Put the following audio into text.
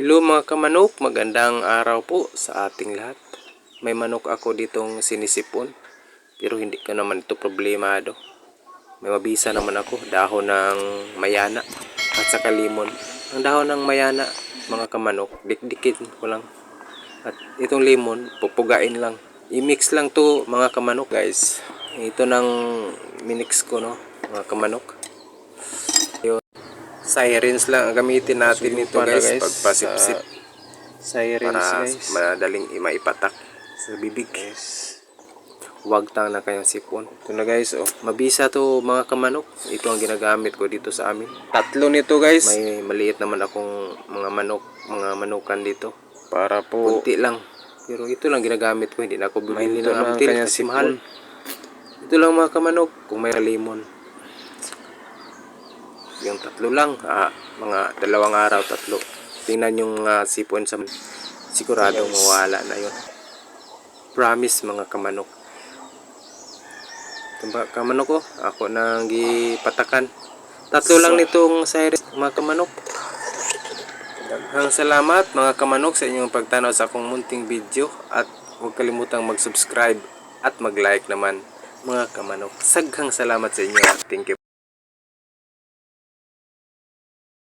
Hello mga kamanok, magandang araw po sa ating lahat. May manok ako ditong sinisipon, pero hindi ko naman ito problemado. May mabisa naman ako, dahon ng mayana at saka limon. Ang dahon ng mayana, mga kamanok, dikdikin ko lang. At itong limon, pupugain lang. I-mix lang to mga kamanok guys. Ito ng minix ko no, mga kamanok. Sirens lang ang gamitin natin nito guys, pagpasipsip. Sirens para guys, madaling maipatak sa bibig. Yes. Huwag tang na kayang sipon. Ito na guys, oh, mabisa to mga kamanok. Ito ang ginagamit ko dito sa amin. Tatlo nito guys. May maliit naman akong mga manukan dito. Para po kunti lang. Pero ito lang ginagamit ko, hindi na ako bumili ng amtil kasi mahal. Ito lang mga kamanok, kung may limon. Yung tatlo lang, mga 2 araw, 3. Tingnan yung sipon sa siguradong mawala na yun. Promise mga kamanok. Ito kamanok ko, ako nang gipatakan. 3 lang nitong sirens mga kamanok. Daghang salamat mga kamanok sa inyong pagtanaw sa akong munting video. At huwag kalimutang mag-subscribe at mag-like naman mga kamanok. Saghang salamat sa inyo. Thank you.